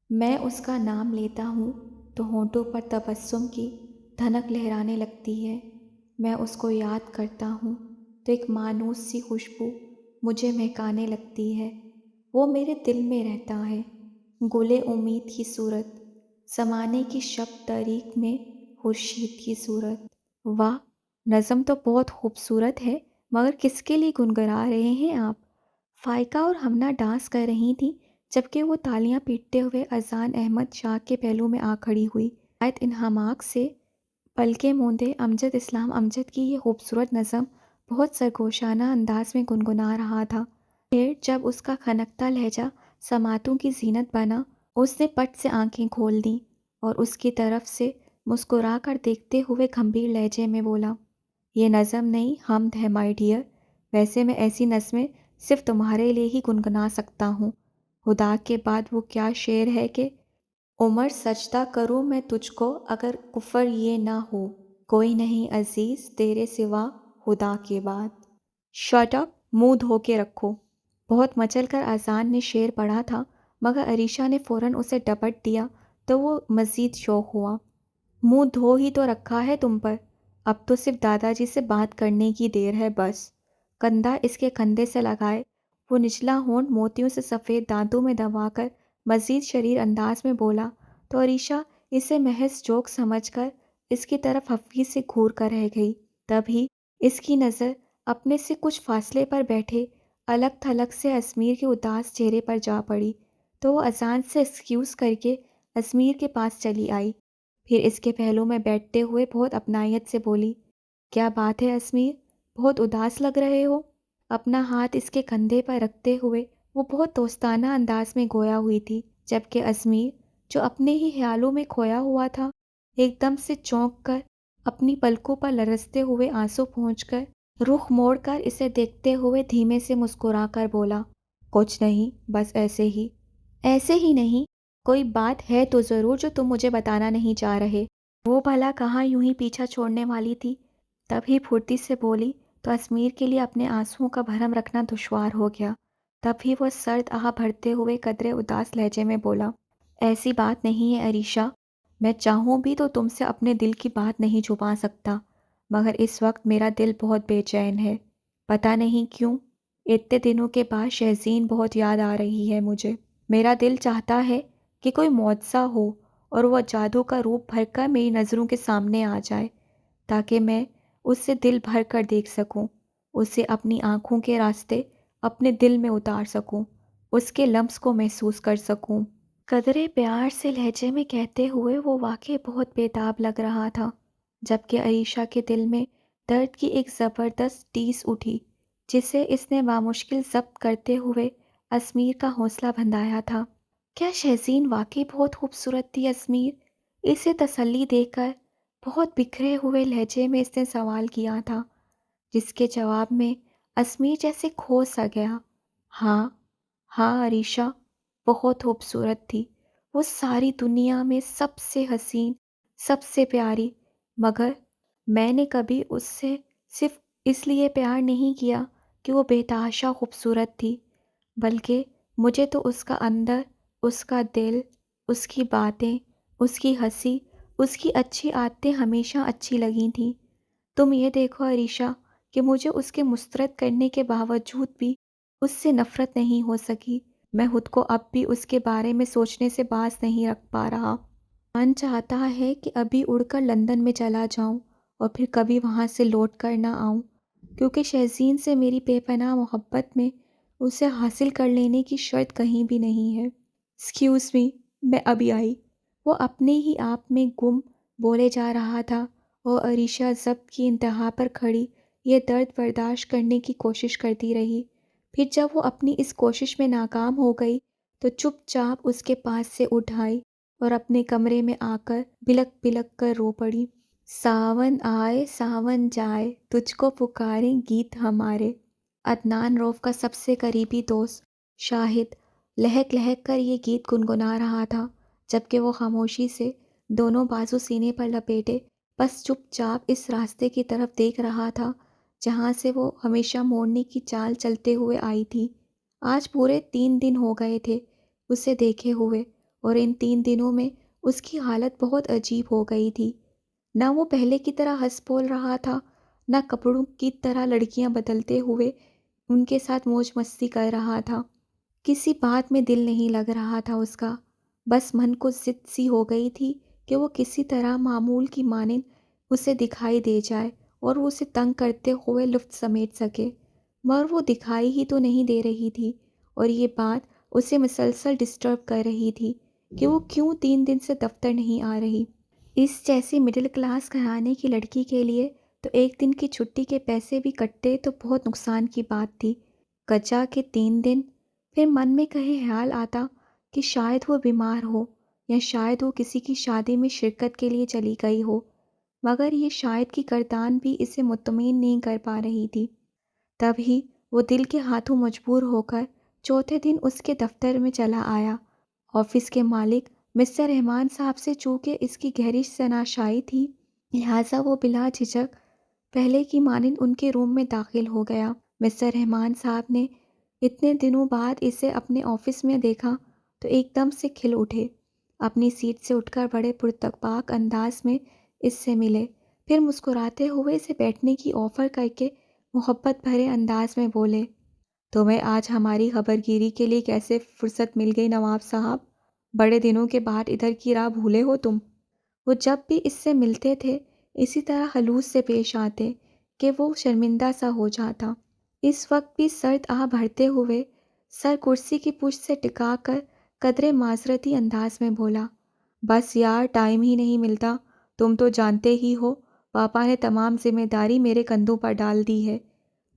میں اس کا نام لیتا ہوں تو ہونٹوں پر تبسم کی دھنک لہرانے لگتی ہے۔ میں اس کو یاد کرتا ہوں تو ایک مانوس سی خوشبو مجھے مہکانے لگتی ہے۔ وہ میرے دل میں رہتا ہے، گلے امید کی صورت، زمانے کی شب تاریک میں خورشید کی صورت۔ واہ، نظم تو بہت خوبصورت ہے، مگر کس کے لیے گنگنا رہے ہیں آپ؟ فائقہ اور ہمنا ڈانس کر رہی تھیں، جبکہ وہ تالیاں پیٹتے ہوئے اذان احمد شاہ کے پہلو میں آ کھڑی ہوئی۔ آیت انہماک سے پلکیں موندے امجد اسلام امجد کی یہ خوبصورت نظم بہت سرگوشانہ انداز میں گنگنا رہا تھا۔ پھر جب اس کا کھنکتا لہجہ سماعتوں کی زینت بنا، اس نے پٹ سے آنکھیں کھول دیں اور اس کی طرف سے مسکرا کر دیکھتے ہوئے گھمبیر لہجے میں بولا، یہ نظم نہیں، حمد ہے مائی ڈیئر۔ ویسے میں ایسی نظمیں صرف تمہارے لیے ہی گنگنا سکتا ہوں۔ خدا کے بعد وہ کیا شعر ہے کہ عمر سجدہ کروں میں تجھ کو اگر کفر یہ نہ ہو، کوئی نہیں عزیز تیرے سوا خدا کے بعد۔ شٹ اپ، منہ دھو کے رکھو۔ بہت مچل کر اذان نے شعر پڑھا تھا، مگر عریشہ نے فوراً اسے ڈپٹ دیا تو وہ مزید شوق ہوا۔ منہ دھو ہی تو رکھا ہے تم پر، اب تو صرف دادا جی سے بات کرنے کی دیر ہے بس۔ کندھا اس کے کندھے سے لگائے وہ نچلا ہونٹ موتیوں سے سفید دانتوں میں دبا کر مزید شریر انداز میں بولا تو عریشہ اسے محض جوک سمجھ کر اس کی طرف حفیظ سے گھور کر رہ گئی۔ تبھی اس کی نظر اپنے سے کچھ فاصلے پر بیٹھے الگ تھلگ سے اسمیر کے اداس چہرے پر جا پڑی، تو وہ اذان سے ایکسکیوز کر کے اسمیر کے پاس چلی آئی۔ پھر اس کے پہلو میں بیٹھتے ہوئے بہت اپنائیت سے بولی، کیا بات ہے اسمیر، بہت اداس لگ رہے ہو؟ اپنا ہاتھ اس کے کندھے پر رکھتے ہوئے وہ بہت دوستانہ انداز میں گویا ہوئی تھی، جبکہ اسمیر جو اپنے ہی خیالوں میں کھویا ہوا تھا، ایک دم سے چونک کر اپنی پلکوں پر لرزتے ہوئے آنسو پہنچ کر رخ موڑ کر اسے دیکھتے ہوئے دھیمے سے مسکرا کر بولا، کچھ نہیں، بس ایسے ہی۔ ایسے ہی نہیں، کوئی بات ہے تو ضرور جو تم مجھے بتانا نہیں چاہ رہے۔ وہ بھلا کہاں یوں ہی پیچھا چھوڑنے والی تھی، تبھی پھرتی سے بولی تو اسمیر کے لیے اپنے آنسوؤں کا بھرم رکھنا دشوار ہو گیا۔ تبھی وہ سرد آہ بھرتے ہوئے قدرے اداس لہجے میں بولا، ایسی بات نہیں ہے عریشہ، میں چاہوں بھی تو تم سے اپنے دل کی بات نہیں چھپا سکتا، مگر اس وقت میرا دل بہت بے چین ہے، پتہ نہیں کیوں۔ اتنے دنوں کے بعد شہزین بہت یاد آ رہی ہے مجھے۔ میرا دل چاہتا ہے کہ کوئی معجزہ ہو اور وہ جادو کا روپ بھر کر میری نظروں کے سامنے آ جائے، تاکہ میں اس سے دل بھر کر دیکھ سکوں، اسے اپنی آنکھوں کے راستے اپنے دل میں اتار سکوں، اس کے لمس کو محسوس کر سکوں۔ قدرے پیار سے لہجے میں کہتے ہوئے وہ واقعی بہت بےتاب لگ رہا تھا، جبکہ عریشہ کے دل میں درد کی ایک زبردست ٹیس اٹھی، جسے اس نے بامشکل ضبط کرتے ہوئے اسمیر کا حوصلہ بندھایا تھا۔ کیا شہزین واقعی بہت خوبصورت تھی اسمیر؟ اسے تسلی دے کر بہت بکھرے ہوئے لہجے میں اس نے سوال کیا تھا، جس کے جواب میں اسمیر جیسے کھو سا گیا۔ ہاں ہاں عریشہ، بہت خوبصورت تھی، وہ ساری دنیا میں سب سے حسین، سب سے پیاری، مگر میں نے کبھی اس سے صرف اس لیے پیار نہیں کیا کہ وہ بے تحاشا خوبصورت تھی، بلکہ مجھے تو اس کا اندر، اس کا دل، اس کی باتیں، اس کی ہنسی، اس کی اچھی عادتیں ہمیشہ اچھی لگی تھیں۔ تم یہ دیکھو عریشہ کہ مجھے اس کے مسترد کرنے کے باوجود بھی اس سے نفرت نہیں ہو سکی۔ میں خود کو اب بھی اس کے بارے میں سوچنے سے باز نہیں رکھ پا رہا۔ من چاہتا ہے کہ ابھی اڑ کر لندن میں چلا جاؤں اور پھر کبھی وہاں سے لوٹ کر نہ آؤں، کیونکہ شہزین سے میری بے پناہ محبت میں اسے حاصل کر لینے کی شرط کہیں بھی نہیں ہے۔ ایکسکیوز می، میں ابھی آئی۔ وہ اپنے ہی آپ میں گم بولے جا رہا تھا اور عریشہ ضبط کی انتہا پر کھڑی یہ درد برداشت کرنے کی کوشش کرتی رہی۔ پھر جب وہ اپنی اس کوشش میں ناکام ہو گئی تو چپ چاپ اس کے پاس سے اٹھ آئی اور اپنے کمرے میں آ کر بلک بلک کر رو پڑی۔ ساون آئے ساون جائے تجھ کو پکاریں گیت ہمارے۔ عدنان روف کا سب سے قریبی دوست شاہد لہک لہک کر یہ گیت گنگنا رہا تھا، جبکہ وہ خاموشی سے دونوں بازو سینے پر لپیٹے بس چپ چاپ اس راستے کی طرف دیکھ رہا تھا جہاں سے وہ ہمیشہ موڑنے کی چال چلتے ہوئے آئی تھی۔ آج پورے 3 دن ہو گئے تھے اسے دیکھے ہوئے، اور ان 3 دنوں میں اس کی حالت بہت عجیب ہو گئی تھی۔ نہ وہ پہلے کی طرح ہنس بول رہا تھا، نہ کپڑوں کی طرح لڑکیاں بدلتے ہوئے ان کے ساتھ موج مستی کر رہا تھا۔ کسی بات میں دل نہیں لگ رہا تھا اس کا، بس من کو ضد سی ہو گئی تھی کہ وہ کسی طرح معمول کی مانند اسے دکھائی دے جائے اور وہ اسے تنگ کرتے ہوئے لطف سمیٹ سکے، مگر وہ دکھائی ہی تو نہیں دے رہی تھی، اور یہ بات اسے مسلسل ڈسٹرب کر رہی تھی کہ وہ کیوں 3 دن سے دفتر نہیں آ رہی۔ اس جیسی مڈل کلاس گھرانے کی لڑکی کے لیے تو ایک دن کی چھٹی کے پیسے بھی کٹتے تو بہت نقصان کی بات تھی، کچا کے 3 دن۔ پھر من میں کہیں خیال آتا کہ شاید وہ بیمار ہو، یا شاید وہ کسی کی شادی میں شرکت کے لیے چلی گئی ہو، مگر یہ شاید کی گردان بھی اسے مطمئن نہیں کر پا رہی تھی۔ تب ہی وہ دل کے ہاتھوں مجبور ہو کر چوتھے دن اس کے دفتر میں چلا آیا۔ آفس کے مالک مسٹر رحمان صاحب سے چونکہ اس کی گہری شناسائی تھی، لہٰذا وہ بلا جھجک پہلے کی مانند ان کے روم میں داخل ہو گیا۔ مسٹر رحمان صاحب نے اتنے دنوں بعد اسے اپنے آفس میں دیکھا تو ایک دم سے کھل اٹھے، اپنی سیٹ سے اٹھ کر بڑے پرتپاک انداز میں اس سے ملے، پھر مسکراتے ہوئے اسے بیٹھنے کی آفر کر کے محبت بھرے انداز میں بولے، تمہیں آج ہماری خبر گیری کے لیے کیسے فرصت مل گئی نواب صاحب؟ بڑے دنوں کے بعد ادھر کی راہ بھولے ہو تم؟ وہ جب بھی اس سے ملتے تھے اسی طرح خلوص سے پیش آتے کہ وہ شرمندہ سا ہو جاتا۔ اس وقت بھی سرد آہ بھرتے ہوئے سر کرسی کی پشت سے ٹکا کر قدرے معذرتی انداز میں بولا، بس یار ٹائم ہی نہیں ملتا، تم تو جانتے ہی ہو پاپا نے تمام ذمہ داری میرے کندھوں پر ڈال دی ہے،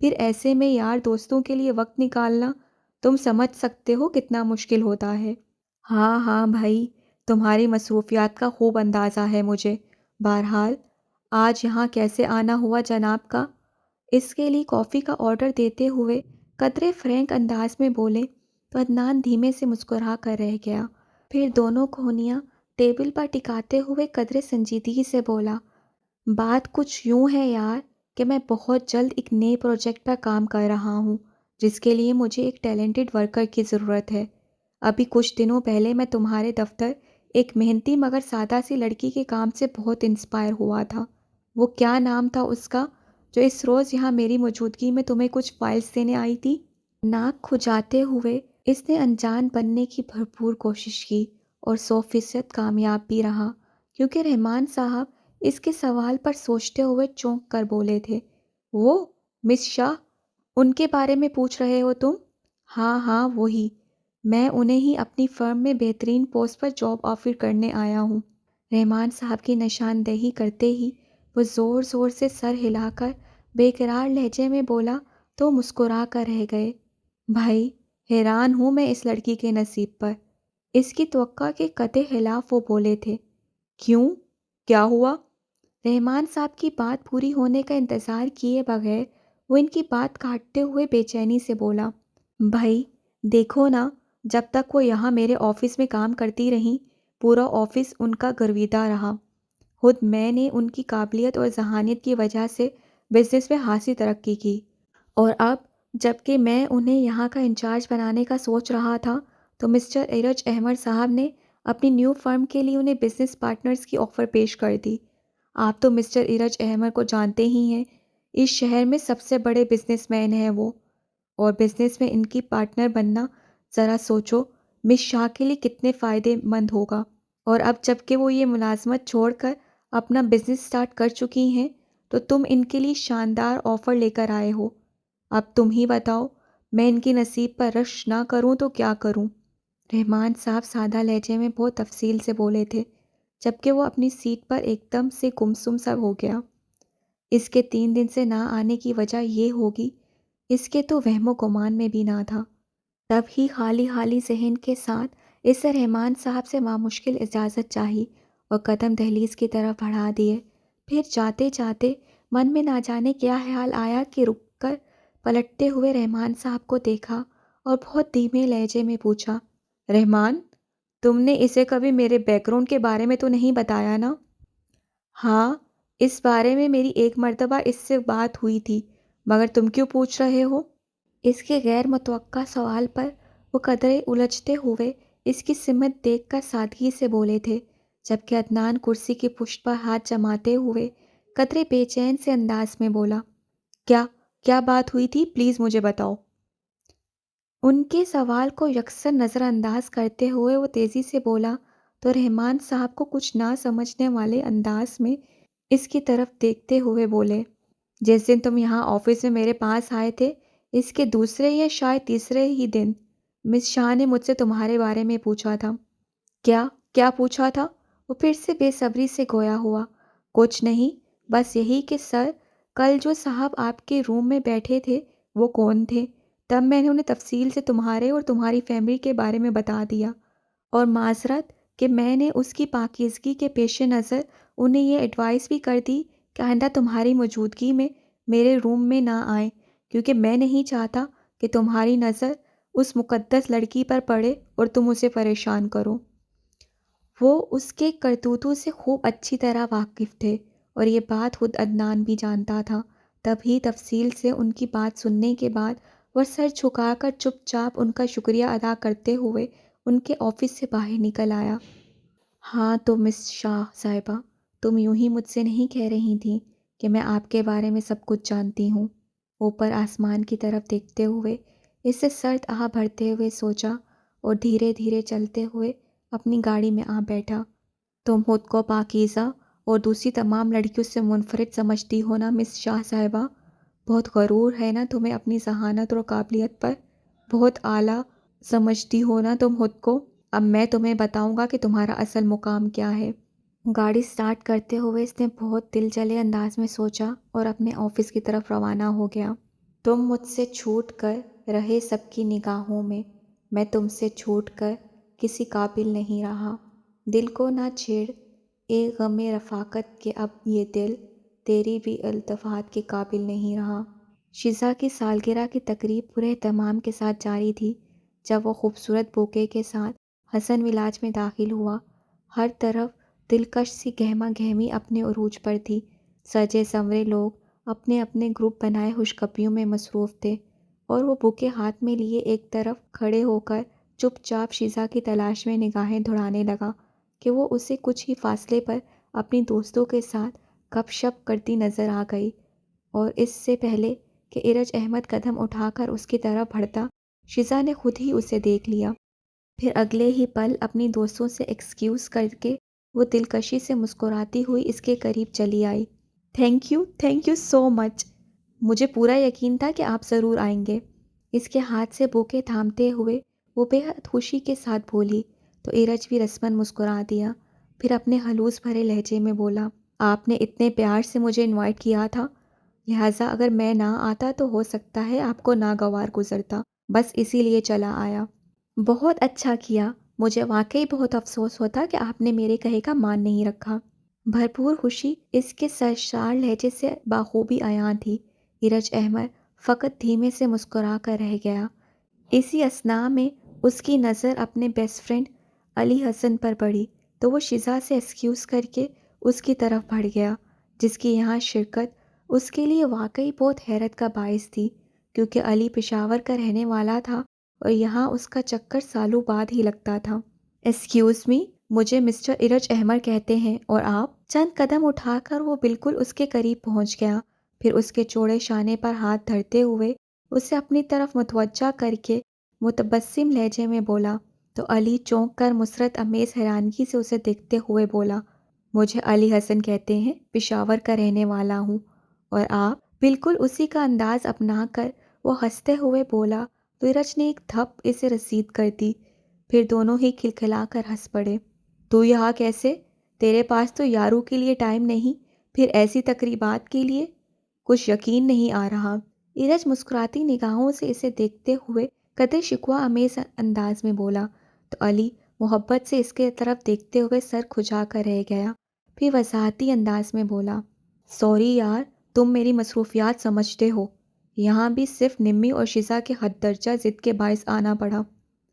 پھر ایسے میں یار دوستوں کے لیے وقت نکالنا تم سمجھ سکتے ہو کتنا مشکل ہوتا ہے۔ ہاں ہاں بھائی، تمہاری مصروفیات کا خوب اندازہ ہے مجھے۔ بہرحال آج یہاں کیسے آنا ہوا جناب کا؟ اس کے لیے کافی کا آرڈر دیتے ہوئے قدرے فرینک انداز میں بولے تو عدنان دھیمے سے مسکرا کر رہ گیا، پھر دونوں کونیاں ٹیبل پر ٹکاتے ہوئے قدرے سنجیدگی سے بولا، بات کچھ یوں ہے یار کہ میں بہت جلد ایک نئے پروجیکٹ پر کام کر رہا ہوں، جس کے لیے مجھے ایک ٹیلنٹڈ ورکر کی ضرورت ہے۔ ابھی کچھ دنوں پہلے میں تمہارے دفتر ایک محنتی مگر سادہ سی لڑکی کے کام سے بہت انسپائر ہوا تھا۔ وہ کیا نام تھا اس کا جو اس روز یہاں میری موجودگی میں تمہیں کچھ فائلز دینے آئی تھی؟ ناک کھجاتے ہوئے اس نے انجان بننے کی بھرپور کوشش کی اور 100% کامیاب بھی رہا، کیونکہ رحمان صاحب اس کے سوال پر سوچتے ہوئے چونک کر بولے تھے، وہ مس شاہ، ان کے بارے میں پوچھ رہے ہو تم؟ ہاں ہاں وہی، میں انہیں ہی اپنی فرم میں بہترین پوسٹ پر جاب آفر کرنے آیا ہوں۔ رحمان صاحب کی نشاندہی کرتے ہی وہ زور زور سے سر ہلا کر بے قرار لہجے میں بولا تو مسکرا کر رہ گئے، بھائی حیران ہوں میں اس لڑکی کے نصیب پر۔ اس کی توقع کے قطع خلاف وہ بولے تھے، کیوں؟ کیا ہوا؟ رحمان صاحب کی بات پوری ہونے کا انتظار کیے بغیر وہ ان کی بات کاٹتے ہوئے بے چینی سے بولا، بھائی دیکھو نا، جب تک وہ یہاں میرے آفس میں کام کرتی رہیں پورا آفس ان کا گرویدہ رہا، خود میں نے ان کی قابلیت اور ذہانت کی وجہ سے بزنس میں خاصی ترقی کی، اور اب جب کہ میں انہیں یہاں کا انچارج بنانے کا سوچ رہا تھا تو مسٹر ارج احمد صاحب نے اپنی نیو فرم کے لیے انہیں بزنس پارٹنرز کی آفر پیش کر دی۔ آپ تو مسٹر ارج احمد کو جانتے ہی ہیں، اس شہر میں سب سے بڑے بزنس مین ہیں وہ، اور بزنس میں ان کی پارٹنر بننا ذرا سوچو مس شاہ کے لیے کتنے فائدے مند ہوگا، اور اب جب کہ وہ یہ ملازمت چھوڑ کر اپنا بزنس سٹارٹ کر چکی ہیں تو تم ان کے لیے شاندار آفر لے کر آئے ہو، اب تم ہی بتاؤ میں ان کی نصیب پر رش نہ کروں تو کیا کروں؟ رحمان صاحب سادہ لہجے میں بہت تفصیل سے بولے تھے، جبکہ وہ اپنی سیٹ پر ایک دم سے گمسم سا ہو گیا۔ اس کے 3 دن سے نہ آنے کی وجہ یہ ہوگی، اس کے تو وہم و گمان میں بھی نہ تھا۔ تب ہی خالی خالی ذہن کے ساتھ اس سے رحمان صاحب سے مامشکل اجازت چاہی اور قدم دہلیز کی طرف بڑھا دیے، پھر جاتے جاتے من میں نہ جانے کیا خیال آیا کہ رک کر پلٹتے ہوئے رحمان صاحب کو دیکھا اور بہت دھیمے لہجے میں پوچھا، رحمان، تم نے اسے کبھی میرے بیک گراؤنڈ کے بارے میں تو نہیں بتایا نا؟ ہاں، اس بارے میں میری ایک مرتبہ اس سے بات ہوئی تھی، مگر تم کیوں پوچھ رہے ہو؟ اس کے غیر متوقع سوال پر وہ قدرے الجھتے ہوئے اس کی سمت دیکھ کر سادگی سے بولے تھے، جبکہ عدنان کرسی کی پشت پر ہاتھ جماتے ہوئے قدرے بے چین سے انداز میں بولا، کیا کیا بات ہوئی تھی؟ پلیز مجھے بتاؤ۔ ان کے سوال کو یکسر نظر انداز کرتے ہوئے وہ تیزی سے بولا تو رحمان صاحب کو کچھ نہ سمجھنے والے انداز میں اس کی طرف دیکھتے ہوئے بولے، جس دن تم یہاں آفس میں میرے پاس آئے تھے، اس کے دوسرے یا شاید تیسرے ہی دن مس شاہ نے مجھ سے تمہارے بارے میں پوچھا تھا۔ کیا کیا پوچھا تھا؟ وہ پھر سے بے صبری سے گویا ہوا۔ کچھ نہیں، بس یہی کہ سر، کل جو صاحب آپ کے روم میں بیٹھے تھے وہ کون تھے؟ تب میں نے انہیں تفصیل سے تمہارے اور تمہاری فیملی کے بارے میں بتا دیا، اور معذرت کہ میں نے اس کی پاکیزگی کے پیش نظر انہیں یہ ایڈوائس بھی کر دی کہ آئندہ تمہاری موجودگی میں میرے روم میں نہ آئیں، کیونکہ میں نہیں چاہتا کہ تمہاری نظر اس مقدس لڑکی پر پڑے اور تم اسے پریشان کرو۔ وہ اس کے کرتوتوں سے خوب اچھی طرح واقف تھے اور یہ بات خود عدنان بھی جانتا تھا، تبھی تفصیل سے ان کی بات سننے کے بعد وہ سر جھکا کر چپ چاپ ان کا شکریہ ادا کرتے ہوئے ان کے آفس سے باہر نکل آیا۔ ہاں تو مس شاہ صاحبہ، تم یوں ہی مجھ سے نہیں کہہ رہی تھیں کہ میں آپ کے بارے میں سب کچھ جانتی ہوں؟ اوپر آسمان کی طرف دیکھتے ہوئے اس سے سرد آہ بھرتے ہوئے سوچا اور دھیرے دھیرے چلتے ہوئے اپنی گاڑی میں آ بیٹھا۔ تم خود کو پاکیزہ اور دوسری تمام لڑکیوں سے منفرد سمجھتی ہو نا مس شاہ صاحبہ؟ بہت غرور ہے نا تمہیں اپنی ذہانت اور قابلیت پر؟ بہت اعلیٰ سمجھتی ہو نا تم خود کو؟ اب میں تمہیں بتاؤں گا کہ تمہارا اصل مقام کیا ہے۔ گاڑی سٹارٹ کرتے ہوئے اس نے بہت دل جلے انداز میں سوچا اور اپنے آفس کی طرف روانہ ہو گیا۔ تم مجھ سے چھوٹ کر رہے سب کی نگاہوں میں تم سے چھوٹ کر کسی قابل نہیں رہا۔ دل کو نہ چھیڑ اے غم رفاقت کہ اب یہ دل تیری بھی التفات کے قابل نہیں رہا۔ شزا کی سالگرہ کی تقریب پورے اہتمام کے ساتھ جاری تھی۔ جب وہ خوبصورت بوکے کے ساتھ حسن ولاج میں داخل ہوا، ہر طرف دلکش سی گہما گہمی اپنے عروج پر تھی۔ سجے سنورے لوگ اپنے اپنے گروپ بنائے خوشخبریوں میں مصروف تھے اور وہ بوکے ہاتھ میں لیے ایک طرف کھڑے ہو کر چپ چاپ شزا کی تلاش میں نگاہیں دوڑانے لگا کہ وہ اسے کچھ ہی فاصلے پر اپنی دوستوں کے ساتھ گپ شپ کرتی نظر آ گئی، اور اس سے پہلے کہ ارج احمد قدم اٹھا کر اس کی طرف بڑھتا، شزا نے خود ہی اسے دیکھ لیا۔ پھر اگلے ہی پل اپنی دوستوں سے ایکسکیوز کر کے وہ دلکشی سے مسکراتی ہوئی اس کے قریب چلی آئی۔ تھینک یو سو مچ، مجھے پورا یقین تھا کہ آپ ضرور آئیں گے۔ اس کے ہاتھ سے بوکے تھامتے ہوئے وہ بے حد خوشی کے ساتھ بولی تو ارج بھی رسماً مسکرا دیا، پھر اپنے خلوص بھرے لہجے میں بولا، آپ نے اتنے پیار سے مجھے انوائٹ کیا تھا، لہٰذا اگر میں نہ آتا تو ہو سکتا ہے آپ کو ناگوار گزرتا، بس اسی لیے چلا آیا۔ بہت اچھا کیا، مجھے واقعی بہت افسوس ہوتا کہ آپ نے میرے کہے کا مان نہیں رکھا۔ بھرپور خوشی اس کے سرشار لہجے سے بخوبی عیاں تھی۔ ارج احمد فقط دھیمے سے مسکرا کر رہ گیا۔ اسی اثناء میں اس کی نظر اپنے بیسٹ فرینڈ علی حسن پر پڑی تو وہ شزا سے ایکسکیوز کر کے اس کی طرف بڑھ گیا، جس کی یہاں شرکت اس کے لیے واقعی بہت حیرت کا باعث تھی، کیونکہ علی پشاور کا رہنے والا تھا اور یہاں اس کا چکر سالوں بعد ہی لگتا تھا۔ ایکسکیوز می، مجھے مسٹر ارج احمد کہتے ہیں، اور آپ؟ چند قدم اٹھا کر وہ بالکل اس کے قریب پہنچ گیا، پھر اس کے چوڑے شانے پر ہاتھ دھرتے ہوئے اسے اپنی طرف متوجہ کر کے متبسم لہجے میں بولا تو علی چونک کر مسرت امیز حیرانگی سے اسے دیکھتے ہوئے بولا، مجھے علی حسن کہتے ہیں، پشاور کا رہنے والا ہوں، اور آپ؟ بالکل اسی کا انداز اپنا کر وہ ہنستے ہوئے بولا تو ارج نے ایک دھپ اسے رسید کر دی، پھر دونوں ہی کھلکھلا کر ہنس پڑے۔ تو یہاں کیسے؟ تیرے پاس تو یاروں کے لیے ٹائم نہیں، پھر ایسی تقریبات کے لیے؟ کچھ یقین نہیں آ رہا۔ ارج مسکراتی نگاہوں سے اسے دیکھتے ہوئے قدرے شکوہ امیز انداز میں بولا تو علی محبت سے اس کے طرف دیکھتے ہوئے سر کھجا کر رہ گیا، پھر وضاحتی انداز میں بولا، سوری یار، تم میری مصروفیات سمجھتے ہو، یہاں بھی صرف نمی اور شزا کے حد درجہ ضد کے باعث آنا پڑا۔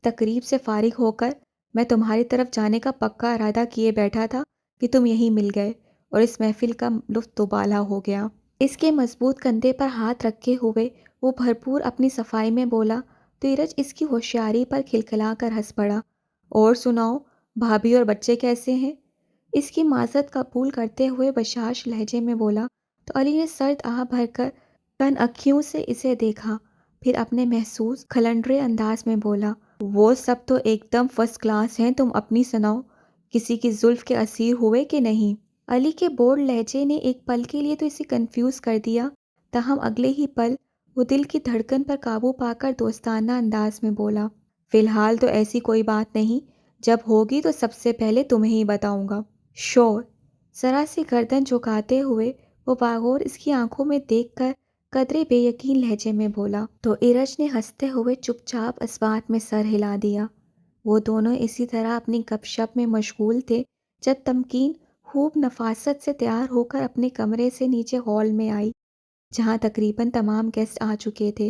تقریب سے فارغ ہو کر میں تمہاری طرف جانے کا پکا ارادہ کیے بیٹھا تھا کہ تم یہیں مل گئے اور اس محفل کا لطف دوبالا ہو گیا۔ اس کے مضبوط کندھے پر ہاتھ رکھے ہوئے وہ بھرپور اپنی صفائی میں بولا تو ارج اس کی ہوشیاری پر کھلکھلا کر ہنس پڑا اور سناؤ، بھابھی اور بچے کیسے ہیں؟ اس کی معذرت قبول کرتے ہوئے بشاش لہجے میں بولا تو علی نے سرد آہ بھر کر کن اکھیوں سے اسے دیکھا، پھر اپنے محسوس کھلنڈرے انداز میں بولا، وہ سب تو ایک دم فرسٹ کلاس ہیں، تم اپنی سناؤ، کسی کی زلف کے اسیر ہوئے کہ نہیں؟ علی کے بورڈ لہجے نے ایک پل کے لیے تو اسے کنفیوز کر دیا، تاہم اگلے ہی پل وہ دل کی دھڑکن پر قابو پا کر دوستانہ انداز میں بولا، فی الحال تو ایسی کوئی بات نہیں، جب ہوگی تو سب سے پہلے تمہیں ہی بتاؤں گا۔ شور ذرا سی گردن جھکاتے ہوئے وہ باغور اس کی آنکھوں میں دیکھ کر قدرے بے یقین لہجے میں بولا تو ارج نے ہنستے ہوئے چپ چاپ اس بات میں سر ہلا دیا۔ وہ دونوں اسی طرح اپنی گپ شپ میں مشغول تھے جب تمکین خوب نفاست سے تیار ہو کر اپنے کمرے سے نیچے ہال میں آئی، جہاں تقریباً تمام گیسٹ آ چکے تھے۔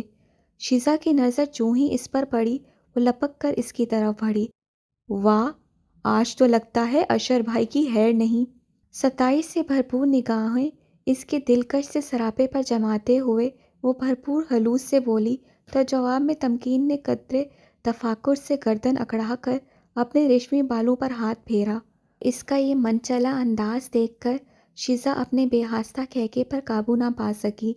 شیزا کی نظر جو ہی اس پر پڑی وہ لپک کر اس کی طرف بڑھی۔ واہ، آج تو لگتا ہے اشر بھائی کی ہیر نہیں۔ ستائش سے بھرپور نگاہیں اس کے دلکش سے سراپے پر جماتے ہوئے وہ بھرپور خلوص سے بولی تو جواب میں تمکین نے قدرے تفاکر سے گردن اکڑا کر اپنے ریشمی بالوں پر ہاتھ پھیرا۔ اس کا یہ من چلا انداز دیکھ کر شیزا اپنے بے ہاستہ کہکے پر قابو نہ پا سکی،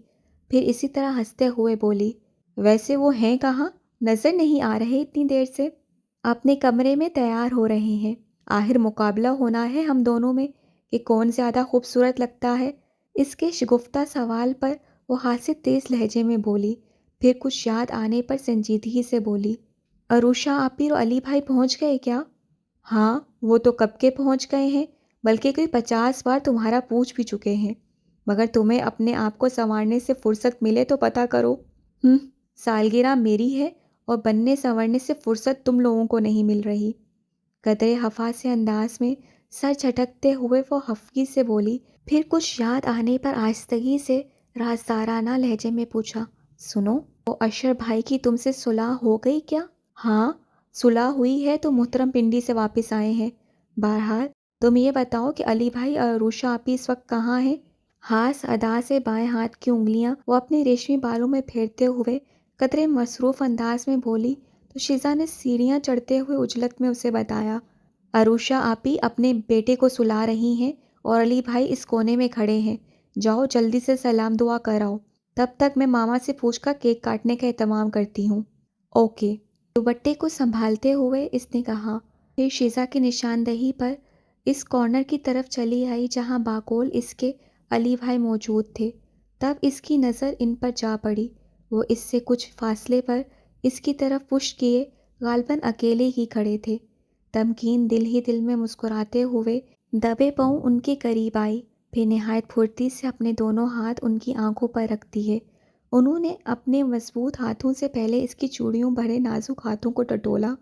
پھر اسی طرح ہنستے ہوئے بولی، ویسے وہ ہیں کہاں؟ نظر نہیں آ رہے اتنی دیر سے؟ اپنے کمرے میں تیار ہو رہے ہیں، آخر مقابلہ ہونا ہے ہم دونوں میں کہ کون زیادہ خوبصورت لگتا ہے۔ اس کے شگفتہ سوال پر وہ حاسد تیز لہجے میں بولی، پھر کچھ یاد آنے پر سنجیدگی سے بولی، عروشہ آپی اور علی بھائی پہنچ گئے کیا؟ ہاں، وہ تو کب کے پہنچ گئے ہیں، بلکہ کوئی 50 بار تمہارا پوچھ بھی چکے ہیں، مگر تمہیں اپنے آپ کو سنوارنے سے فرصت ملے تو پتہ کرو۔ سالگرہ میری ہے اور بننے سنورنے سے فرصت تم لوگوں کو نہیں مل رہی۔ قدرے خفا سے انداز میں سر جھٹکتے ہوئے وہ خفگی سے بولی، پھر کچھ یاد آنے پر آہستگی سے رازدارانہ لہجے میں پوچھا، سنو، وہ اشر بھائی کی تم سے صلح ہو گئی کیا؟ ہاں، صلح ہوئی ہے تو محترم پنڈی سے واپس آئے ہیں۔ بہرحال تم یہ بتاؤ کہ علی بھائی اور عروشہ آپی اس وقت کہاں ہیں؟ ہاس ادا سے بائیں ہاتھ کی انگلیاں وہ اپنے ریشمی بالوں میں پھیرتے ہوئے قدرے مصروف انداز میں بولی تو شیزا نے سیڑھیاں چڑھتے ہوئے عجلت میں اسے بتایا، عروشہ آپی اپنے بیٹے کو سلا رہی ہیں اور علی بھائی اس کونے میں کھڑے ہیں، جاؤ جلدی سے سلام دعا کراؤ، تب تک میں ماما سے پوچھ کر کیک کاٹنے کا اہتمام کرتی ہوں۔ اوکے، دوپٹے کو سنبھالتے ہوئے اس نے کہا، پھر شیزا کی نشاندہی پر اس کارنر کی طرف چلی آئی جہاں باقول اس کے علی بھائی موجود تھے۔ تب اس کی نظر ان پر جا پڑی، وہ اس سے کچھ فاصلے پر اس کی طرف پشت کیے غالباً اکیلے ہی کھڑے تھے۔ تمکین دل ہی دل میں مسکراتے ہوئے دبے پاؤں ان کے قریب آئی، پھر نہایت پھرتی سے اپنے دونوں ہاتھ ان کی آنکھوں پر رکھ دیے۔ انہوں نے اپنے مضبوط ہاتھوں سے پہلے اس کی چوڑیوں بھرے نازک ہاتھوں کو ٹٹولا،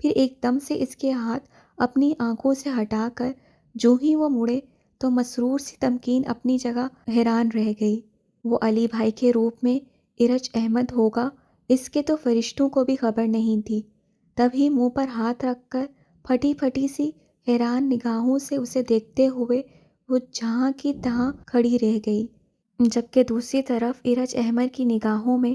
پھر ایک دم سے اس کے ہاتھ اپنی آنکھوں سے ہٹا کر جو ہی وہ مڑے تو مسرور سی تمکین اپنی جگہ حیران رہ گئی۔ وہ علی بھائی کے روپ میں ارج احمد ہوگا، اس کے تو فرشتوں کو بھی خبر نہیں تھی۔ تبھی منہ پر ہاتھ رکھ کر پھٹی پھٹی سی حیران نگاہوں سے اسے دیکھتے ہوئے وہ جہاں کی تہاں کھڑی رہ گئی، جبکہ دوسری طرف ارج احمد کی نگاہوں میں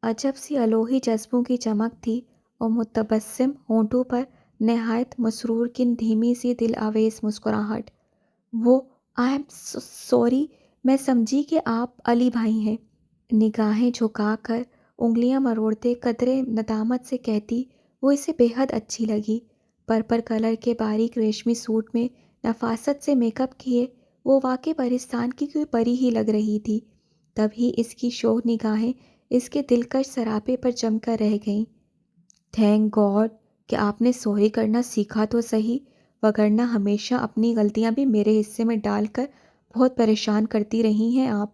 عجب سی الوہی جذبوں کی چمک تھی اور متبسم ہونٹوں پر نہایت مسرور کن دھیمی سی دل آویز مسکراہٹ۔ وہ آئی ایم سوری، میں سمجھی کہ آپ علی بھائی ہیں، نگاہیں جھکا کر انگلیاں مروڑتے قدرے ندامت سے کہتی وہ اسے بے حد اچھی لگی۔ پرپل کلر کے باریک ریشمی سوٹ میں نفاست سے میک اپ کیے وہ واقعی پرستان کی کوئی پری ہی لگ رہی تھی۔ تبھی اس کی شوق نگاہیں اس کے دلکش سراپے پر جم کر رہ گئیں۔ تھینک گاڈ کہ آپ نے سوری کرنا سیکھا تو صحیح، وگرنہ ہمیشہ اپنی غلطیاں بھی میرے حصے میں ڈال کر بہت پریشان کرتی رہی ہیں آپ۔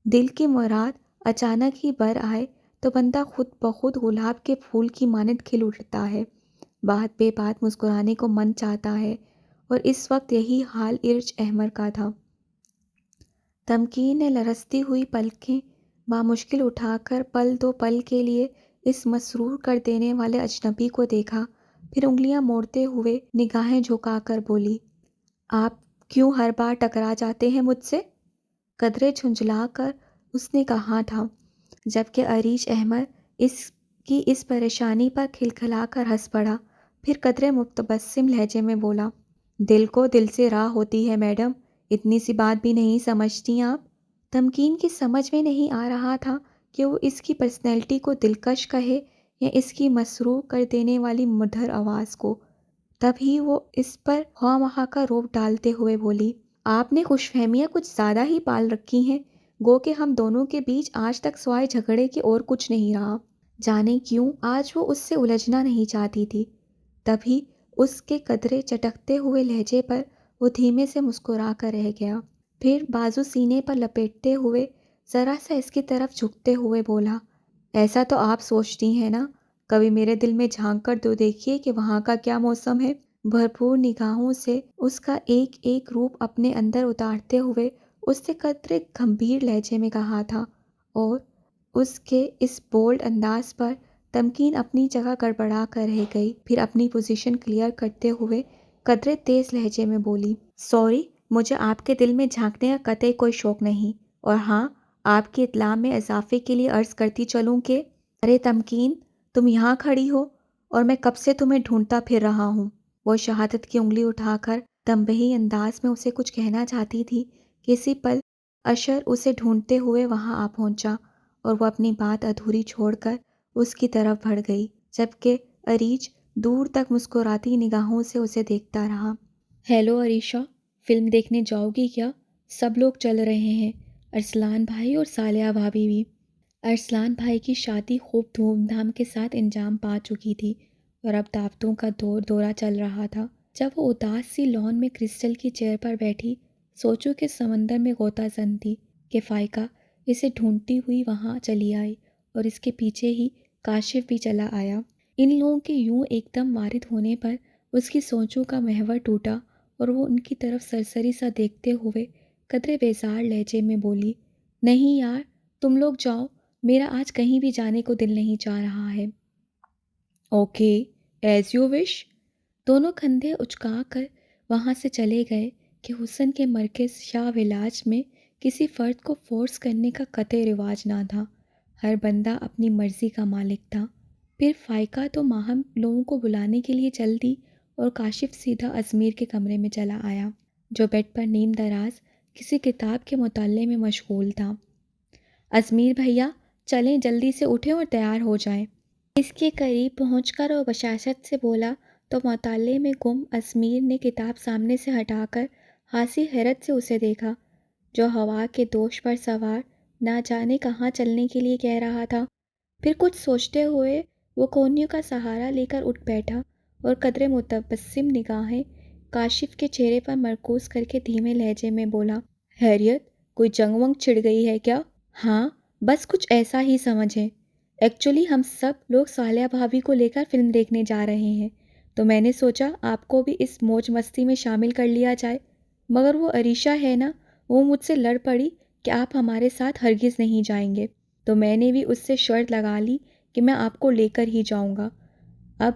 دل کی مراد اچانک ہی بر آئے تو بندہ خود بخود گلاب کے پھول کی مانند کھل اٹھتا ہے، بات بے بات مسکرانے کو من چاہتا ہے، اور اس وقت یہی حال ارج احمد کا تھا۔ تمکین نے لرزتی ہوئی پلکیں بامشکل اٹھا کر پل دو پل کے لیے اس مسرور کر دینے والے اجنبی کو دیکھا، پھر انگلیاں موڑتے ہوئے نگاہیں جھکا کر بولی، آپ کیوں ہر بار ٹکرا جاتے ہیں مجھ سے؟ قدرے جھنجھلا کر اس نے کہا تھا، جبکہ ارج احمد اس کی اس پریشانی پر کھلکھلا کر ہنس پڑا، پھر قدرے متبسم لہجے میں بولا، دل کو دل سے راہ ہوتی ہے میڈم، اتنی سی بات بھی نہیں سمجھتی آپ؟ تمکین کی سمجھ میں نہیں آ رہا تھا کہ وہ اس کی پرسنالٹی کو دلکش کہے یا اس کی مسرور کر دینے والی مدھر آواز کو۔ تبھی وہ اس پر خواہ مخواہ کا روپ ڈالتے ہوئے بولی، آپ نے خوش فہمیاں کچھ زیادہ ہی پال رکھی ہیں، گو کہ ہم دونوں کے بیچ آج تک سوائے جھگڑے کے اور کچھ نہیں رہا۔ جانے کیوں آج وہ اس سے الجھنا نہیں چاہتی تھی۔ تبھی اس کے قدرے چٹکتے ہوئے لہجے پر وہ دھیمے سے مسکرا کر رہ گیا، پھر بازو سینے پر لپیٹتے ہوئے ذرا سا اس کی طرف جھکتے ہوئے بولا، ایسا تو آپ سوچتی ہیں نا، کبھی میرے دل میں جھانک کر تو دیکھیے کہ وہاں کا کیا موسم ہے۔ بھرپور نگاہوں سے اس کا ایک ایک روپ اپنے اندر اتارتے ہوئے اس سے قدرے گمبھیر لہجے میں کہا تھا، اور اس کے اس بولڈ انداز پر تمکین اپنی جگہ گڑبڑا کر رہ گئی۔ پھر اپنی پوزیشن کلیئر کرتے ہوئے قدرے تیز لہجے میں بولی، سوری، مجھے آپ کے دل میں جھانکنے کا قطعی کوئی شوق نہیں، اور ہاں، آپ کی اطلاع میں اضافے کے لیے عرض کرتی چلوں کہ ارے تمکین، تم یہاں کھڑی ہو اور میں کب سے تمہیں ڈھونڈتا پھر رہا ہوں۔ وہ شہادت کی انگلی اٹھا کر تنبیہی انداز میں اسے کچھ کہنا چاہتی تھی کہ اسی پل اشر اسے ڈھونڈتے ہوئے وہاں آ پہنچا، اور وہ اپنی بات ادھوری چھوڑ کر اس کی طرف بڑھ گئی، جبکہ اریج دور تک مسکراتی نگاہوں سے اسے دیکھتا رہا۔ ہیلو اریشا، فلم دیکھنے جاؤ گی کیا؟ سب لوگ چل رہے ہیں، ارسلان بھائی اور صالحہ بھابھی بھی۔ ارسلان بھائی کی شادی خوب دھوم دھام کے ساتھ انجام پا چکی تھی، اور اب دعوتوں کا دورہ چل رہا تھا۔ جب وہ اداس سی لان میں کرسٹل کی چیئر پر بیٹھی سوچوں کے سمندر میں غوطہ زن تھی کہ فائقہ اسے ڈھونڈتی ہوئی وہاں چلی آئی، اور اس کے پیچھے ہی کاشف بھی چلا آیا۔ ان لوگوں کے یوں ایک دم وارد ہونے پر اس کی سوچوں کا محور ٹوٹا، اور وہ ان کی طرف سرسری سا دیکھتے ہوئے قدرے بیزار لہجے میں بولی، نہیں یار، تم لوگ جاؤ، میرا آج کہیں بھی جانے کو دل نہیں چاہ رہا ہے۔ Okay, as you wish. دونوں کندھے اچکا کر وہاں سے چلے گئے کہ حسن کے مرکز شاہ ولاج میں کسی فرد کو فورس کرنے کا قطعی رواج نہ تھا، ہر بندہ اپنی مرضی کا مالک تھا۔ پھر فائقہ تو ماہم لوگوں کو بلانے کے لیے چل دی، اور کاشف سیدھا ازمیر کے کمرے میں چلا آیا، جو بیڈ پر نیم دراز کسی کتاب کے مطالعے میں مشغول تھا۔ ازمیر بھیا، چلیں، جلدی سے اٹھیں اور تیار ہو جائیں۔ اس کے قریب پہنچ کر وہ بشاشت سے بولا تو مطالعے میں گم ازمیر نے کتاب سامنے سے ہٹا کر خاصی حیرت سے اسے دیکھا، جو ہوا کے دوش پر سوار نہ جانے کہاں چلنے کے لیے کہہ رہا تھا۔ پھر کچھ سوچتے ہوئے وہ کونیوں کا سہارا لے کر اٹھ بیٹھا، اور قدرے متبسم نگاہیں کاشف کے چہرے پر مرکوز کر کے دھیمے لہجے میں بولا، خیریت، کوئی جنگ ونگ چھڑ گئی ہے کیا؟ ہاں، بس کچھ ایسا ہی سمجھیں۔ ایکچولی ہم سب لوگ صالحہ بھابھی کو لے کر فلم دیکھنے جا رہے ہیں، تو میں نے سوچا آپ کو بھی اس موج مستی میں شامل کر لیا جائے، مگر وہ اریشا ہے نا، وہ مجھ سے لڑ پڑی کہ آپ ہمارے ساتھ ہرگز نہیں جائیں گے، تو میں نے بھی اس سے شرط لگا لی کہ میں آپ کو لے کر ہی جاؤں گا۔ اب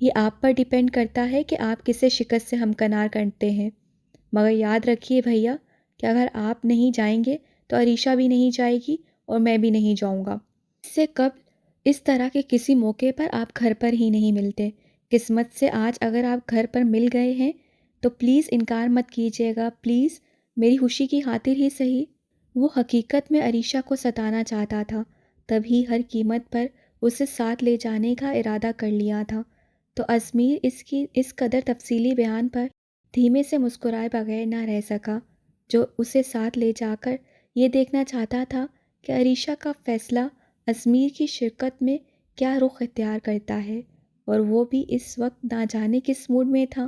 یہ آپ پر ڈیپینڈ کرتا ہے کہ آپ کسے شکست سے ہمکنار کرتے ہیں، مگر یاد رکھیے بھیا کہ اگر آپ نہیں جائیں گے تو اریشا بھی نہیں جائے گی، اور میں بھی نہیں جاؤں گا۔ اس سے قبل اس طرح کے کسی موقع پر آپ گھر پر ہی نہیں ملتے، قسمت سے آج اگر آپ گھر پر مل گئے ہیں تو پلیز انکار مت کیجیے گا، پلیز، میری خوشی کی خاطر ہی صحیح۔ وہ حقیقت میں اریشا کو ستانا چاہتا تھا، تبھی ہر قیمت پر اسے ساتھ لے جانے کا ارادہ کر لیا تھا، تو ازمیر اس کی اس قدر تفصیلی بیان پر دھیمے سے مسکرائے بغیر نہ رہ سکا، جو اسے ساتھ لے جا کر یہ دیکھنا چاہتا تھا کہ اریشا کا فیصلہ ازمیر کی شرکت میں کیا رخ اختیار کرتا ہے، اور وہ بھی اس وقت نہ جانے کس موڈ میں تھا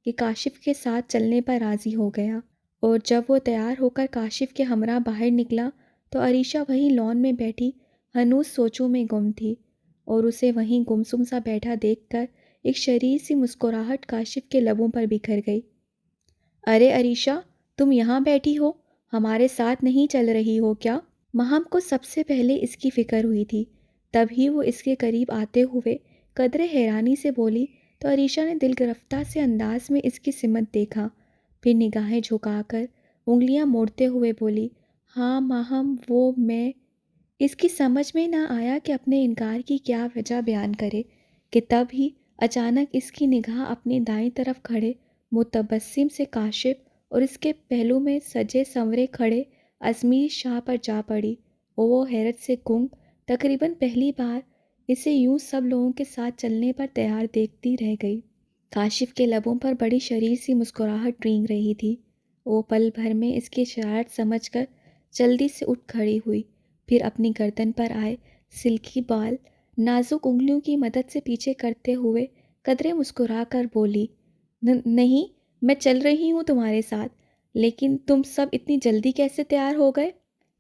کہ کاشف کے ساتھ چلنے پر راضی ہو گیا۔ اور جب وہ تیار ہو کر کاشف کے ہمراہ باہر نکلا تو اریشا وہیں لان میں بیٹھی ہنوز سوچوں میں گم تھی، اور اسے وہیں گمسم سا بیٹھا دیکھ کر ایک شریر سی مسکراہٹ کاشف کے لبوں پر بکھر گئی۔ ارے اریشا، تم یہاں بیٹھی ہو، ہمارے ساتھ نہیں چل رہی ہو کیا؟ مہم کو سب سے پہلے اس کی فکر ہوئی تھی، تبھی وہ اس کے قریب آتے ہوئے قدرے حیرانی سے بولی تو اریشا نے دل گرفتہ سے انداز میں اس کی سمت دیکھا، پھر نگاہیں جھکا کر انگلیاں موڑتے ہوئے بولی، ہاں ماہم، وہ میں۔ اس کی سمجھ میں نہ آیا کہ اپنے انکار کی کیا وجہ بیان کرے کہ تب ہی اچانک اس کی نگاہ اپنی دائیں طرف کھڑے متبسم سے کاشف اور اس کے پہلو میں سجے سنورے کھڑے ازمیر شاہ پر جا پڑی، اور وہ حیرت سے گنگ، تقریباً پہلی بار اسے یوں سب لوگوں کے ساتھ چلنے پر تیار دیکھتی رہ گئی۔ کاشف کے لبوں پر بڑی شریر سی مسکراہٹ رینگ رہی تھی۔ وہ پل بھر میں اس کی شرارت سمجھ کر جلدی سے اٹھ کھڑی ہوئی، پھر اپنی گردن پر آئے سلکی بال نازک انگلیوں کی مدد سے پیچھے کرتے ہوئے قدرے مسکرا کر بولی، نہیں، میں چل رہی ہوں تمہارے ساتھ، لیکن تم سب اتنی جلدی کیسے تیار ہو گئے؟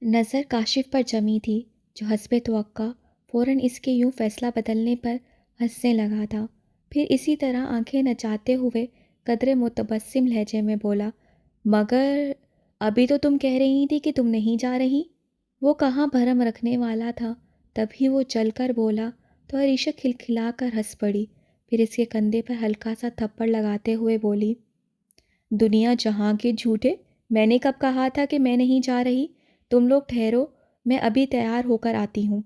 نظر کاشف پر جمی تھی، جو حسب توقع فوراً اس کے یوں فیصلہ بدلنے پر ہنسنے لگا تھا۔ پھر اسی طرح آنکھیں نچاتے ہوئے قدرے متبسم لہجے میں بولا، مگر ابھی تو تم کہہ رہی تھی کہ تم نہیں جا رہی۔ وہ کہاں بھرم رکھنے والا تھا، تبھی وہ چل کر بولا تو عریشہ کھلکھلا کر ہنس پڑی، پھر اس کے کندھے پر ہلکا سا تھپڑ لگاتے ہوئے بولی، دنیا جہاں کے جھوٹے، میں نے کب کہا تھا کہ میں نہیں جا رہی؟ تم لوگ ٹھہرو، میں ابھی تیار ہو کر آتی ہوں۔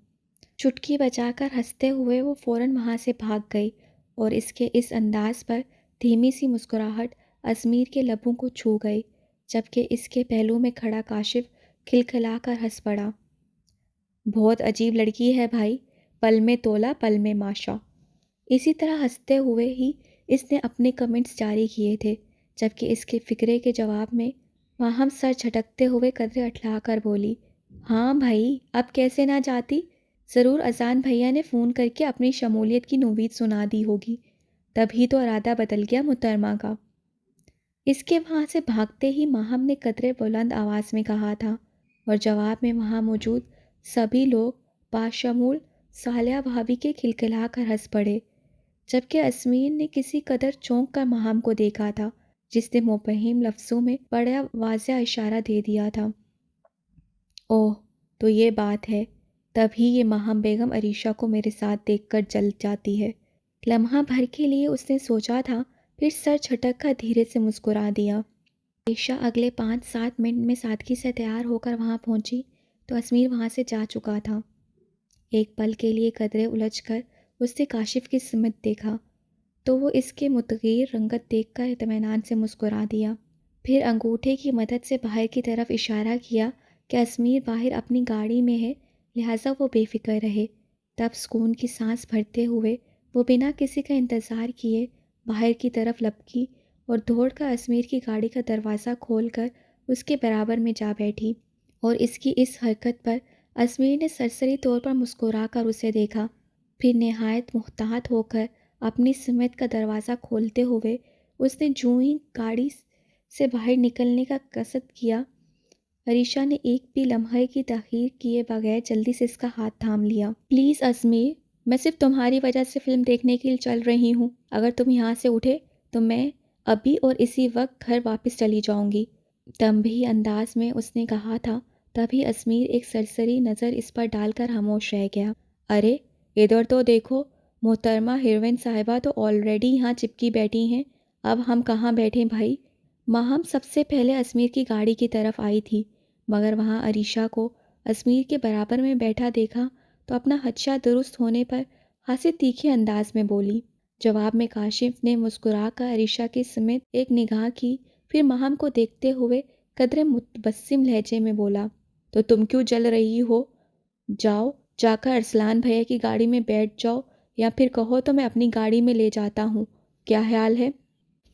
چٹکی بجا کر ہنستے ہوئے وہ فوراً وہاں سے بھاگ گئی، اور اس کے اس انداز پر دھیمی سی مسکراہٹ ازمیر کے لبوں کو چھو گئی، جبکہ اس کے پہلو میں کھڑا کاشف کھلکھلا کر ہنس پڑا۔ بہت عجیب لڑکی ہے بھائی، پل میں تولا پل میں ماشا۔ اسی طرح ہنستے ہوئے ہی اس نے اپنے کمنٹس جاری کیے تھے، جبکہ اس کے فکرے کے جواب میں ماہم سر جھٹکتے ہوئے قدرے اٹھلا کر بولی، ہاں بھائی، اب کیسے نہ جاتی؟ ضرور اذان بھیا نے فون کر کے اپنی شمولیت کی نوید سنا دی ہوگی، تبھی تو ارادہ بدل گیا محترمہ کا۔ اس کے وہاں سے بھاگتے ہی ماہم نے قدرے بلند آواز میں کہا تھا، اور جواب میں وہاں موجود سبھی لوگ باشمول صالحہ بھابھی کے کھلکھلا کر ہنس پڑے، جبکہ ازمیر نے کسی قدر چونک کر ماہم کو دیکھا تھا، جس نے مفہم لفظوں میں بڑا واضح اشارہ دے دیا تھا۔ اوہ، تو یہ بات ہے، تبھی یہ ماہم بیگم عریشہ کو میرے ساتھ دیکھ کر جل جاتی ہے۔ لمحہ بھر کے لیے اس نے سوچا تھا، پھر سر جھٹک کر دھیرے سے مسکرا دیا۔ عریشہ اگلے 5-7 منٹ میں سادگی سے تیار ہو کر وہاں پہنچی تو ازمیر وہاں سے جا چکا تھا۔ ایک پل کے لیے قدرے الجھ کر اس نے کاشف کی سمت دیکھا، تو وہ اس کے متغیر رنگت دیکھ کر اطمینان سے مسکرا دیا، پھر انگوٹھے کی مدد سے باہر کی طرف اشارہ کیا کہ ازمیر باہر اپنی گاڑی میں ہے، لہٰذا وہ بے فکر رہے۔ تب سکون کی سانس بھرتے ہوئے وہ بنا کسی کا انتظار کیے باہر کی طرف لپکی اور دوڑ کر ازمیر کی گاڑی کا دروازہ کھول کر اس کے برابر میں جا بیٹھی، اور اس کی اس حرکت پر ازمیر نے سرسری طور پر مسکرا کر اسے دیکھا، پھر نہایت محتاط ہو کر اپنی سمت کا دروازہ کھولتے ہوئے اس نے جوں ہی گاڑی سے باہر نکلنے کا قصد کیا، عریشہ نے ایک بھی لمحے کی تاخیر کیے بغیر جلدی سے اس کا ہاتھ تھام لیا۔ پلیز ازمیر، میں صرف تمہاری وجہ سے فلم دیکھنے کے لیے چل رہی ہوں، اگر تم یہاں سے اٹھے تو میں ابھی اور اسی وقت گھر واپس چلی جاؤں گی، تنبیہی انداز میں اس نے کہا تھا۔ تبھی ازمیر ایک سرسری نظر اس پر ڈال کر خاموش رہ گیا۔ ارے ادھر تو دیکھو، محترمہ ہیروئن صاحبہ تو آلریڈی یہاں چپکی بیٹھی ہیں، اب ہم کہاں بیٹھیں بھائی؟ ماہم سب سے پہلے ازمیر کی گاڑی کی طرف آئی تھی، مگر وہاں عریشہ کو ازمیر کے برابر میں بیٹھا دیکھا تو اپنا خدشہ درست ہونے پر خاصے تیکھے انداز میں بولی۔ جواب میں کاشف نے مسکرا کر عریشہ کی سمت ایک نگاہ کی، پھر ماہم کو دیکھتے ہوئے قدرے متبسم لہجے میں بولا، تو تم کیوں جل رہی ہو؟ جاؤ، جا کر ارسلان بھیا کی گاڑی میں بیٹھ جاؤ، یا پھر کہو تو میں اپنی گاڑی میں لے جاتا ہوں، کیا خیال ہے؟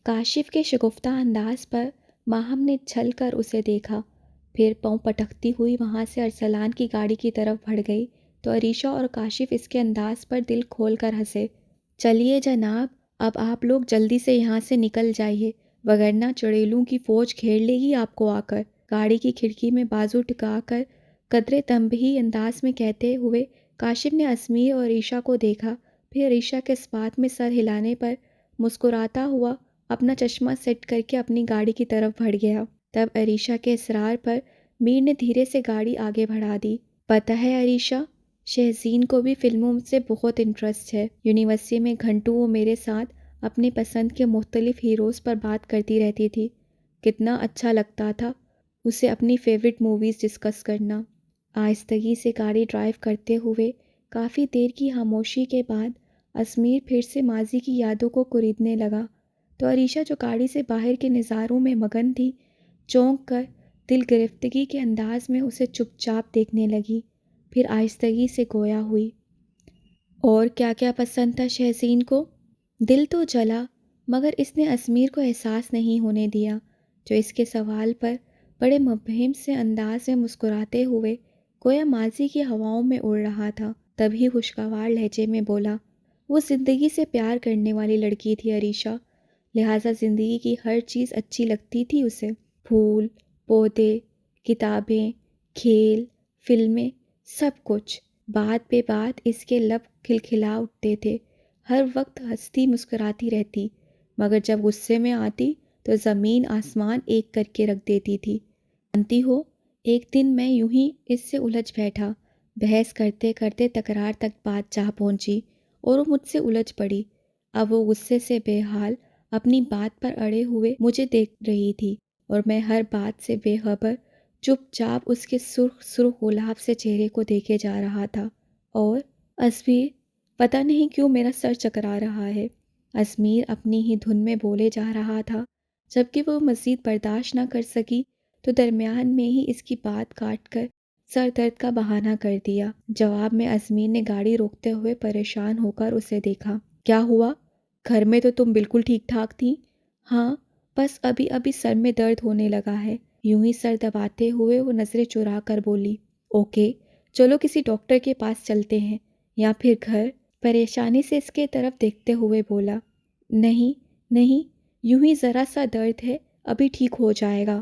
کاشف کے شگفتہ انداز پر ماہم نے جھل کر اسے دیکھا، پھر پاؤں پٹکتی ہوئی وہاں سے ارسلان کی گاڑی کی طرف بڑھ گئی تو عریشہ اور کاشف اس کے انداز پر دل کھول کر ہنسے۔ چلیے جناب، اب آپ لوگ جلدی سے یہاں سے نکل جائیے، وگرنہ چڑیلوں کی فوج گھیر لے گی آپ کو آ کر، گاڑی کی کھڑکی میں بازو ٹکا کر قدرے تنبیہی انداز میں کہتے ہوئے کاشف نے ازمیر اور عریشہ کو دیکھا، پھر عریشہ کے اس بات میں سر ہلانے پر مسکراتا ہوا اپنا چشمہ سیٹ کر کے اپنی گاڑی کی طرف بڑھ گیا۔ تب عریشہ کے اصرار پر میر نے دھیرے سے گاڑی آگے بڑھا دی۔ پتہ ہے عریشہ، شہزین کو بھی فلموں سے بہت انٹرسٹ ہے، یونیورسٹی میں گھنٹوں وہ میرے ساتھ اپنے پسند کے مختلف ہیروز پر بات کرتی رہتی تھی، کتنا اچھا لگتا تھا اسے اپنی فیورٹ موویز ڈسکس کرنا۔ آہستگی سے گاڑی ڈرائیو کرتے ہوئے کافی دیر کی خاموشی کے بعد اسمیر پھر سے ماضی کی یادوں کو کریدنے لگا تو عریشہ جو گاڑی سے باہر کے نظاروں میں مگن تھی، چونک کر دل گرفتگی کے انداز میں اسے چپ چاپ دیکھنے لگی، پھر آہستگی سے گویا ہوئی۔ اور کیا کیا پسند تھا شہزین کو؟ دل تو جلا، مگر اس نے اسمیر کو احساس نہیں ہونے دیا، جو اس کے سوال پر بڑے مبہم سے انداز میں مسکراتے ہوئے گویا ماضی کی ہواؤں میں اڑ رہا تھا، تبھی خوشگوار لہجے میں بولا، وہ زندگی سے پیار کرنے والی لڑکی تھی عریشہ، لہٰذا زندگی کی ہر چیز اچھی لگتی تھی اسے، پھول، پودے، کتابیں، کھیل، فلمیں، سب کچھ۔ بات بے بات اس کے لب کھلکھلا اٹھتے تھے، ہر وقت ہنستی مسکراتی رہتی، مگر جب غصے میں آتی تو زمین آسمان ایک کر کے رکھ دیتی تھی۔ جانتی ہو، ایک دن میں یوں ہی اس سے الجھ بیٹھا، بحث کرتے کرتے تکرار تک بات جا پہنچی اور وہ مجھ سے الجھ پڑی۔ اب وہ غصے سے بے حال اپنی بات پر اڑے ہوئے مجھے دیکھ رہی تھی اور میں ہر بات سے بے خبر چپ چاپ اس کے سرخ سرخ گلاب سے چہرے کو دیکھے جا رہا تھا۔ اور اسمیر، پتہ نہیں کیوں میرا سر چکرا رہا ہے، اسمیر اپنی ہی دھن میں بولے جا رہا تھا، جبکہ وہ مزید برداشت نہ کر سکی تو درمیان میں ہی اس کی بات کاٹ کر سر درد کا بہانہ کر دیا۔ جواب میں اسمیر نے گاڑی روکتے ہوئے پریشان ہو کر اسے دیکھا۔ کیا ہوا؟ گھر میں تو تم بالکل ٹھیک ٹھاک تھی۔ ہاں، بس ابھی ابھی سر میں درد ہونے لگا ہے، یوں ہی سر دباتے ہوئے وہ نظریں چرا کر بولی۔ اوکے، چلو کسی ڈاکٹر کے پاس چلتے ہیں، یا پھر گھر؟ پریشانی سے اس کے طرف دیکھتے ہوئے بولا۔ نہیں نہیں، یوں ہی ذرا سا درد ہے، ابھی ٹھیک ہو جائے گا،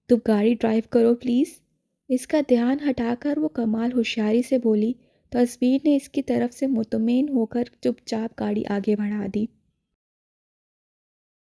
تم گاڑی ڈرائیو کرو پلیز۔ اس کا دھیان ہٹا کر وہ کمال ہوشیاری سے بولی تو اسمیر نے اس کی طرف سے مطمئن ہو کر چپ چاپ گاڑی آگے بڑھا دی۔